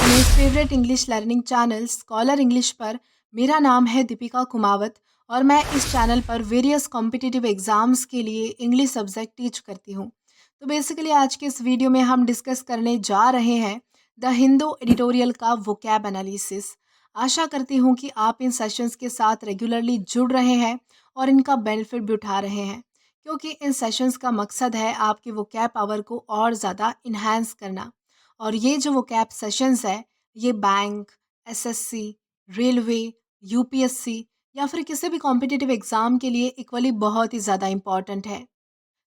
अपने favourite English learning channel scholar English पर। मेरा नाम है दीपिका कुमावत और मैं इस चैनल पर वेरियस कॉम्पिटिटिव एग्जाम्स के लिए इंग्लिश सब्जेक्ट टीच करती हूँ। तो बेसिकली आज के इस वीडियो में हम डिस्कस करने जा रहे हैं द हिंदू एडिटोरियल का वोकैब एनालिसिस। आशा करती हूँ कि आप इन सेशंस के साथ रेगुलरली जुड़ रहे हैं और इनका बेनिफिट भी उठा रहे हैं, क्योंकि इन सेशंस का मकसद है आपके वोकैब पावर को और ज़्यादा इन्हांस करना। और ये जो वो कैब सेशंस है, ये बैंक, एसएससी, रेलवे, यूपीएससी या फिर किसी भी कॉम्पिटिटिव एग्ज़ाम के लिए इक्वली बहुत ही ज़्यादा इम्पॉर्टेंट है।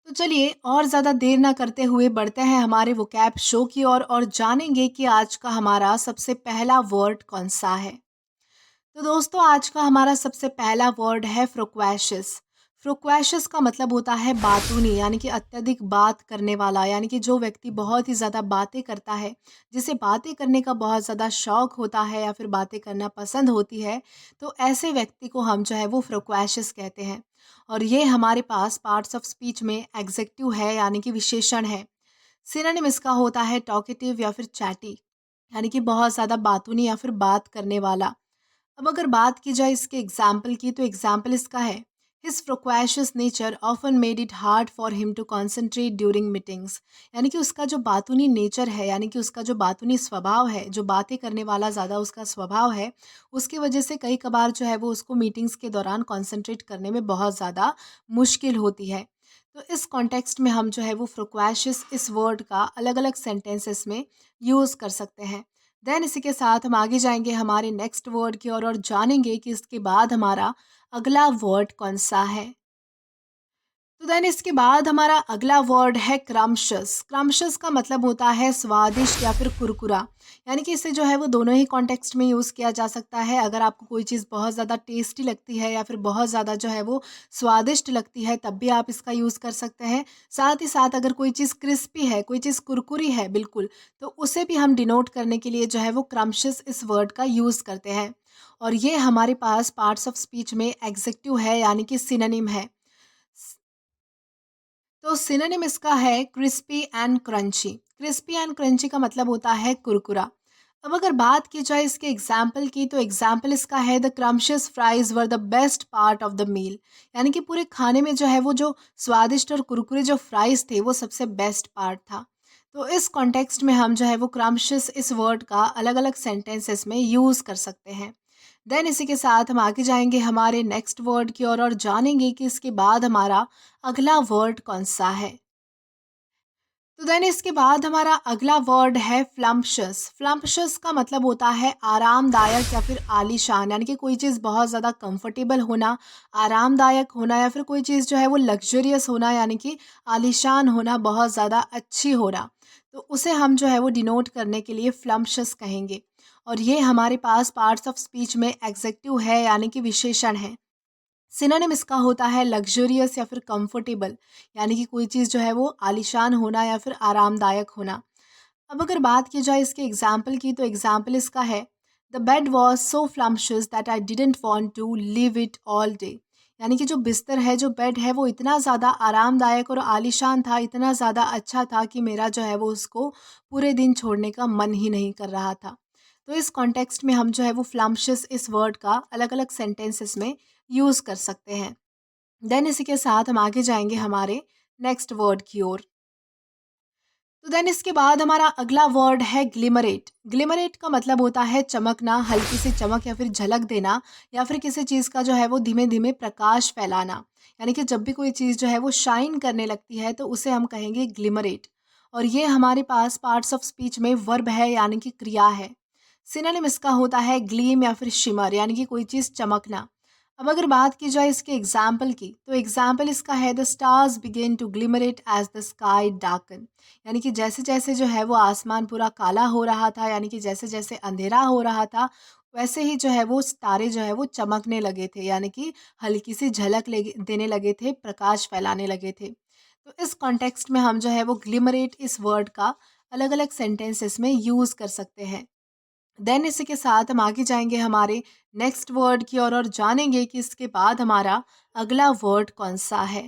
तो चलिए और ज़्यादा देर ना करते हुए बढ़ते हैं हमारे वो कैब शो की ओर और जानेंगे कि आज का हमारा सबसे पहला वर्ड कौन सा है। तो दोस्तों आज का हमारा सबसे पहला वर्ड है फ्रोक्वेशियस। फ्रोक्वेशियस का मतलब होता है बातूनी, यानी कि अत्यधिक बात करने वाला, यानी कि जो व्यक्ति बहुत ही ज़्यादा बातें करता है, जिसे बातें करने का बहुत ज़्यादा शौक होता है या फिर बातें करना पसंद होती है, तो ऐसे व्यक्ति को हम जो है वो फ्रोक्वेशियस कहते हैं। और ये हमारे पास पार्ट्स ऑफ स्पीच में एग्जेक्टिव है, यानी कि विशेषण है। सिनोनिम इसका होता है टॉकेटिव या फिर चैटी, यानी कि बहुत ज़्यादा बातूनी या फिर बात करने वाला। अब अगर बात की जाए इसके एग्जाम्पल की, तो एग्जाम्पल इसका है his proquacious nature often made it hard for him to concentrate during meetings. यानी कि उसका जो बातूनी नेचर है, यानी कि उसका जो बातूनी स्वभाव है, जो बातें करने वाला ज़्यादा उसका स्वभाव है, उसकी वजह से कई कबार जो है वो उसको मीटिंग्स के दौरान कॉन्सेंट्रेट करने में बहुत ज़्यादा मुश्किल होती है। तो इस कॉन्टेक्स्ट में हम जो है वो फ्रोक्वेशियस इस वर्ड का अलग अलग सेंटेंसेस में यूज़ कर सकते हैं। देन इसी के साथ हम आगे जाएंगे हमारे नेक्स्ट वर्ड की ओर और जानेंगे कि इसके बाद हमारा अगला वर्ड कौन सा है। तो देन इसके बाद हमारा अगला वर्ड है क्रम्पशस। क्रम्पशस का मतलब होता है स्वादिष्ट या फिर कुरकुरा। यानी कि इसे जो है वो दोनों ही कॉन्टेक्स्ट में यूज़ किया जा सकता है। अगर आपको कोई चीज़ बहुत ज़्यादा टेस्टी लगती है या फिर बहुत ज़्यादा जो है वो स्वादिष्ट लगती है, तब भी आप इसका यूज़ कर सकते हैं। साथ ही साथ अगर कोई चीज़ क्रिस्पी है, कोई चीज़ कुरकुरी है बिल्कुल, तो उसे भी हम डिनोट करने के लिए जो है वो क्रम्पशस इस वर्ड का यूज़ करते हैं। और ये हमारे पास पार्ट्स ऑफ स्पीच में एग्जेक्टिव है, यानी कि सिनोनिम है। तो सिनोनिम इसका है crispy and crunchy. Crispy and crunchy का मतलब होता है कुरकुरा। अब अगर बात की जाए इसके एग्जाम्पल की, तो एग्जाम्पल इसका है the scrumptious fries were the best part of the meal. यानी कि पूरे खाने में जो है वो जो स्वादिष्ट और कुरकुरे जो फ्राइज थे वो सबसे बेस्ट पार्ट था। तो इस कॉन्टेक्स्ट में हम जो है वो क्रम्शियस इस वर्ड का अलग अलग सेंटेंसेस में यूज़ कर सकते हैं। देन इसी के साथ हम आगे जाएंगे हमारे नेक्स्ट वर्ड की ओर और जानेंगे कि इसके बाद हमारा अगला वर्ड कौन सा है। तो देन इसके बाद हमारा अगला वर्ड है फ्लम्पशस। फ्लम्पशस का मतलब होता है आरामदायक या फिर आलीशान, यानी कि कोई चीज़ बहुत ज़्यादा कंफर्टेबल होना, आरामदायक होना या फिर कोई चीज़ जो है वो लग्जरियस होना, यानी कि आलीशान होना, बहुत ज़्यादा अच्छी होना। तो उसे हम जो है वो डिनोट करने के लिए फ्लम्पशस कहेंगे। और ये हमारे पास पार्ट्स ऑफ स्पीच में एग्जेक्टिव है, यानी कि विशेषण है। सिनोनिम इसका होता है लग्जरियस या फिर कंफर्टेबल, यानी कि कोई चीज़ जो है वो आलीशान होना या फिर आरामदायक होना। अब अगर बात की जाए इसके एग्जाम्पल की, तो एग्जाम्पल इसका है the bed was so flumptious that I didn't want to leave it all day. यानी कि जो बिस्तर है, जो बेड है, वो इतना ज़्यादा आरामदायक और आलीशान था, इतना ज़्यादा अच्छा था कि मेरा जो है वो उसको पूरे दिन छोड़ने का मन ही नहीं कर रहा था। तो इस कॉन्टेक्स्ट में हम जो है वो फ्लम्शियस इस वर्ड का अलग अलग सेंटेंसेस में यूज़ कर सकते हैं। देन इसी के साथ हम आगे जाएंगे हमारे नेक्स्ट वर्ड की ओर। तो देन इसके बाद हमारा अगला वर्ड है ग्लिमरेट। ग्लिमरेट का मतलब होता है चमकना, हल्की सी चमक या फिर झलक देना, या फिर किसी चीज़ का जो है वो धीमे धीमे प्रकाश फैलाना। यानी कि जब भी कोई चीज़ जो है वो शाइन करने लगती है, तो उसे हम कहेंगे ग्लिमरेट। और ये हमारे पास पार्ट्स ऑफ स्पीच में वर्ब है, यानी कि क्रिया है। सिनोनिम इसका होता है ग्लीम या फिर शिमर, यानी कि कोई चीज़ चमकना। अब अगर बात की जाए इसके एग्जाम्पल की, तो एग्जाम्पल इसका है the stars begin to glimmerate as the sky darken. यानी कि जैसे जैसे जो है वो आसमान पूरा काला हो रहा था, यानी कि जैसे जैसे अंधेरा हो रहा था, वैसे ही जो है वो तारे जो है वो चमकने लगे थे, यानी कि हल्की सी झलक देने लगे थे, प्रकाश फैलाने लगे थे। तो इस कॉन्टेक्स्ट में हम जो है वो ग्लिमरेट इस वर्ड का अलग अलग सेंटेंसेस में यूज़ कर सकते हैं। देन इसी के साथ हम आगे जाएंगे हमारे नेक्स्ट वर्ड की ओर और जानेंगे कि इसके बाद हमारा अगला वर्ड कौन सा है।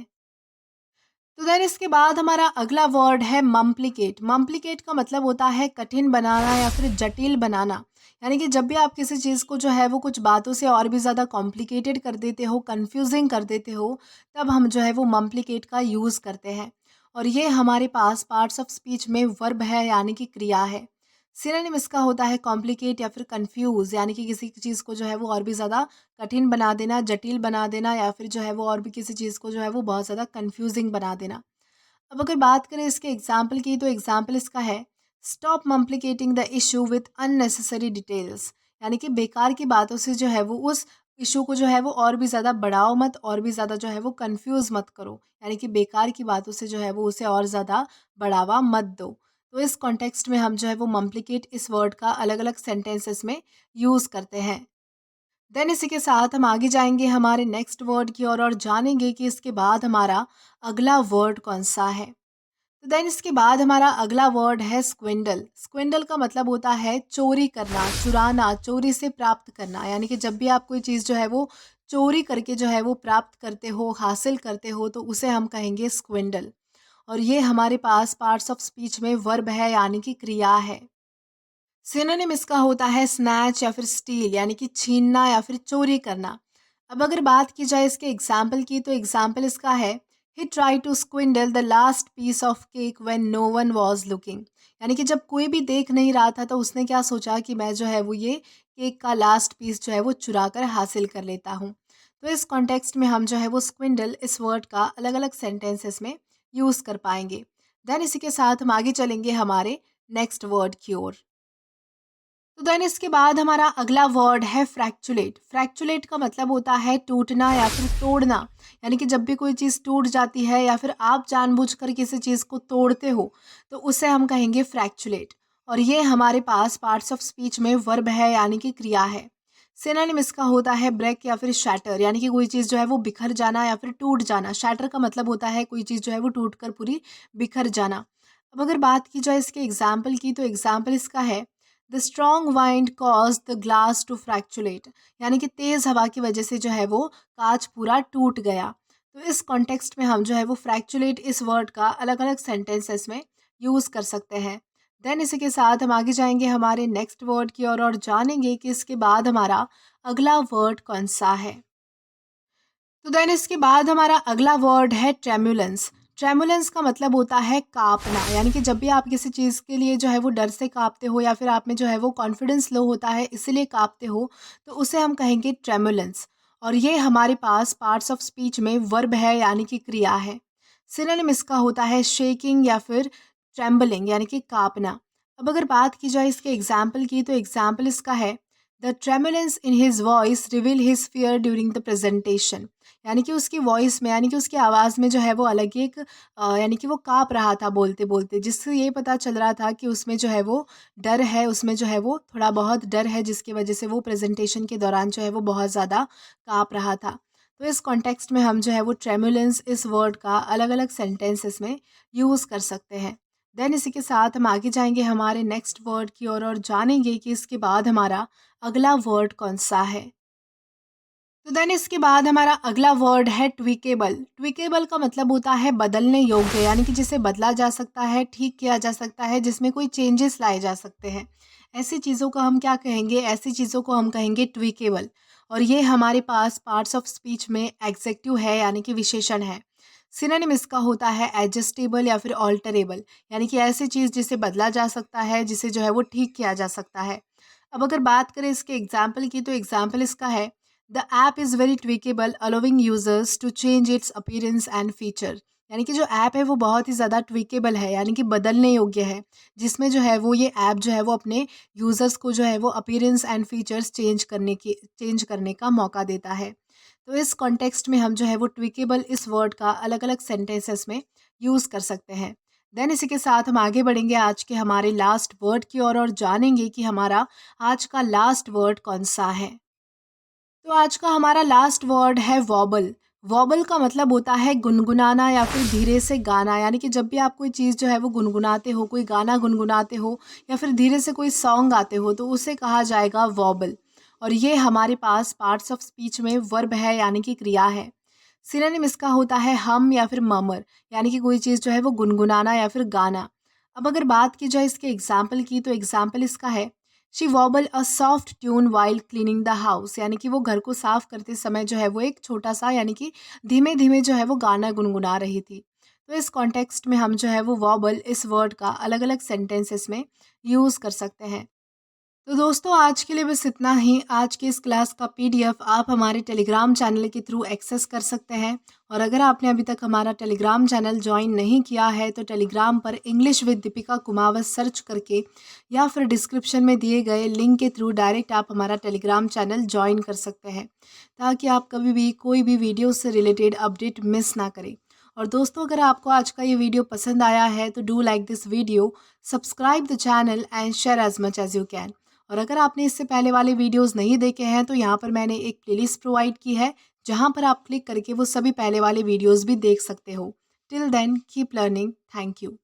तो देन इसके बाद हमारा अगला वर्ड है मम्प्लिकेट। मम्प्लिकेट का मतलब होता है कठिन बनाना या फिर जटिल बनाना। यानी कि जब भी आप किसी चीज़ को जो है वो कुछ बातों से और भी ज़्यादा कॉम्प्लिकेटेड कर देते हो, कंफ्यूजिंग कर देते हो, तब हम जो है वो मम्प्लिकेट का यूज़ करते हैं। और ये हमारे पास पार्ट्स ऑफ स्पीच में वर्ब है यानी कि क्रिया है। सिनोनिम इसका होता है कॉम्प्लिकेट या फिर कंफ्यूज, यानी कि किसी चीज़ को जो है वो और भी ज़्यादा कठिन बना देना, जटिल बना देना, या फिर जो है वो और भी किसी चीज़ को जो है वो बहुत ज़्यादा कंफ्यूजिंग बना देना। अब अगर बात करें इसके एग्जाम्पल की, तो एग्जाम्पल इसका है stop mumplicating the issue with unnecessary details. यानी कि बेकार की बातों से जो है वो उस इशू को जो है वो और भी ज़्यादा बढ़ाओ मत, और भी ज़्यादा जो है वो कंफ्यूज मत करो। यानी कि बेकार की बातों से जो है वो उसे और ज़्यादा बढ़ावा मत दो। तो इस कॉन्टेक्स्ट में हम जो है वो मम्प्लिकेट इस वर्ड का अलग अलग सेंटेंसेस में यूज़ करते हैं। देन इसी के साथ हम आगे जाएंगे हमारे नेक्स्ट वर्ड की ओर और जानेंगे कि इसके बाद हमारा अगला वर्ड कौन सा है। तो देन इसके बाद हमारा अगला वर्ड है स्क्विंडल। स्क्विंडल का मतलब होता है चोरी करना, चुराना, चोरी से प्राप्त करना। यानी कि जब भी आप कोई चीज़ जो है वो चोरी करके जो है वो प्राप्त करते हो, हासिल करते हो, तो उसे हम कहेंगे स्क्विंडल। और ये हमारे पास पार्ट्स ऑफ स्पीच में वर्ब है यानी कि क्रिया है। सिनोनिम इसका होता है स्नैच या फिर स्टील, यानी कि छीनना या फिर चोरी करना। अब अगर बात की जाए इसके एग्जाम्पल की, तो एग्जाम्पल इसका है he try to squindle the last piece of cake when no one was looking. यानी कि जब कोई भी देख नहीं रहा था, तो उसने क्या सोचा कि मैं जो है वो ये केक का लास्ट पीस जो है वो चुरा कर हासिल कर लेता हूँ। तो इस कॉन्टेक्स्ट में हम जो है वो स्क्विंडल इस वर्ड का अलग अलग सेंटेंसेस में यूज़ कर पाएंगे। देन इसी के साथ हम आगे चलेंगे हमारे नेक्स्ट वर्ड की ओर। तो देन इसके बाद हमारा अगला वर्ड है फ्रैक्चुलेट। फ्रैक्चुलेट का मतलब होता है टूटना या फिर तोड़ना। यानी कि जब भी कोई चीज़ टूट जाती है या फिर आप जानबूझकर किसी चीज़ को तोड़ते हो, तो उसे हम कहेंगे फ्रैक्चुलेट। और ये हमारे पास पार्ट्स ऑफ स्पीच में वर्ब है यानी कि क्रिया है। सिनोनिम इसका होता है ब्रेक या फिर शैटर। यानी कि कोई चीज़ जो है वो बिखर जाना या फिर टूट जाना। शैटर का मतलब होता है कोई चीज़ जो है वो टूट कर पूरी बिखर जाना। अब अगर बात की जाए इसके एग्जाम्पल की, तो एग्जाम्पल इसका है the strong wind cause the glass to fractulate. यानी कि तेज़ हवा की वजह से जो है वो कांच पूरा टूट गया। तो इस कॉन्टेक्स्ट में हम जो है वो फ्रैक्चुलेट इस वर्ड का अलग अलग सेंटेंसेस में यूज़ कर सकते हैं। देन इसी के साथ हम आगे जाएंगे हमारे नेक्स्ट वर्ड की ओर और जानेंगे कि इसके बाद हमारा अगला वर्ड कौन सा है। तो देन इसके बाद हमारा अगला वर्ड है ट्रेमुलेंस। ट्रेमुलेंस का मतलब होता है कांपना। यानी कि जब भी आप किसी चीज़ के लिए जो है वो डर से कांपते हो, या फिर आप में जो है वो कॉन्फिडेंस लो होता है इसीलिए कांपते हो, तो उसे हम कहेंगे ट्रेमुलेंस। और ये हमारे पास पार्ट्स ऑफ स्पीच में वर्ब है यानी कि क्रिया है। सिनोनिम इसका होता है शेकिंग या फिर ट्रेम्बलिंग, यानी कि कांपना। अब अगर बात की जाए इसके एग्जाम्पल की, तो एग्जाम्पल इसका है the tremulance in his voice reveal his fear during the presentation. यानी कि उसकी वॉइस में, यानी कि उसकी आवाज़ में जो है वो अलग ही एक यानी कि वो काँप रहा था बोलते-बोलते, जिससे ये पता चल रहा था कि उसमें जो है वो डर है, उसमें जो है वो थोड़ा बहुत डर है, जिसकी वजह से वो प्रेज़ेंटेशन के दौरान जो है वो बहुत ज़्यादा काँप रहा था। तो इस कॉन्टेक्स्ट में हम जो है वो ट्रेमुलेंस इस वर्ड का अलग-अलग सेंटेंसेस में यूज़ कर सकते हैं। देन इसी के साथ हम आगे जाएँगे हमारे नेक्स्ट वर्ड की ओर और जानेंगे कि इसके बाद हमारा अगला वर्ड कौन-सा है। तो देन इसके बाद हमारा अगला वर्ड है ट्विकेबल। ट्विकेबल का मतलब होता है बदलने योग्य, यानी कि जिसे बदला जा सकता है, ठीक किया जा सकता है, जिसमें कोई चेंजेस लाए जा सकते हैं। ऐसी चीज़ों को हम क्या कहेंगे? ऐसी चीज़ों को हम कहेंगे ट्विकेबल। और ये हमारे पास पार्ट्स ऑफ स्पीच में एग्जेक्टिव है यानी कि विशेषण है। सिनोनिम इसका होता है एडजस्टेबल या फिर ऑल्टरेबल। यानी कि ऐसी चीज़ जिसे बदला जा सकता है, जिसे जो है वो ठीक किया जा सकता है। अब अगर बात करें इसके एग्जाम्पल की, तो एग्जाम्पल इसका है the app is very tweakable allowing users to change its appearance and feature. यानी कि जो ऐप है वो बहुत ही ज़्यादा ट्विकेबल है, यानी कि बदलने योग्य है, जिसमें जो है वो ये ऐप जो है वो अपने यूज़र्स को जो है वो अपीयरेंस एंड फीचर्स चेंज करने का मौका देता है। तो इस कॉन्टेक्स्ट में हम जो है वो ट्विकेबल इस वर्ड का अलग अलग सेंटेंसेस में यूज़ कर सकते हैं। देन इसी के साथ हम आगे बढ़ेंगे आज के हमारे लास्ट वर्ड की ओर और जानेंगे कि हमारा आज का लास्ट वर्ड कौन सा है। तो आज का हमारा लास्ट वर्ड है वॉबल। वॉबल का मतलब होता है गुनगुनाना या फिर धीरे से गाना। यानी कि जब भी आप कोई चीज़ जो है वो गुनगुनाते हो, कोई गाना गुनगुनाते हो या फिर धीरे से कोई सॉन्ग गाते हो, तो उसे कहा जाएगा वॉबल। और ये हमारे पास पार्ट्स ऑफ स्पीच में वर्ब है यानी कि क्रिया है। सिनोनिम इसका होता है हम या फिर ममर, यानी कि कोई चीज़ जो है वो गुनगुनाना या फिर गाना। अब अगर बात की जाए इसके एग्जाम्पल की, तो एग्जाम्पल इसका है she vowel a soft tune while cleaning the house, यानी कि वो घर को साफ करते समय जो है वो एक छोटा सा, यानी कि धीमे धीमे जो है वो गाना गुनगुना रही थी। तो इस कॉन्टेक्स्ट में हम जो है वो वॉबल इस वर्ड का अलग अलग सेंटेंसेस में यूज़ कर सकते हैं। तो दोस्तों, आज के लिए बस इतना ही। आज की इस क्लास का पीडीएफ आप हमारे टेलीग्राम चैनल के थ्रू एक्सेस कर सकते हैं। और अगर आपने अभी तक हमारा टेलीग्राम चैनल ज्वाइन नहीं किया है तो टेलीग्राम पर English with Deepika Kumawat search करके या फिर डिस्क्रिप्शन में दिए गए लिंक के थ्रू डायरेक्ट आप हमारा टेलीग्राम चैनल ज्वाइन कर सकते हैं, ताकि आप कभी भी कोई भी वीडियो से रिलेटेड अपडेट मिस ना करें। और दोस्तों, अगर आपको आज का ये वीडियो पसंद आया है तो do like this video, subscribe the channel and share as much as you can. और अगर आपने इससे पहले वाले वीडियोस नहीं देखे हैं तो यहाँ पर मैंने एक प्लेलिस्ट प्रोवाइड की है, जहाँ पर आप क्लिक करके वो सभी पहले वाले वीडियोस भी देख सकते हो। Till then keep learning. Thank you.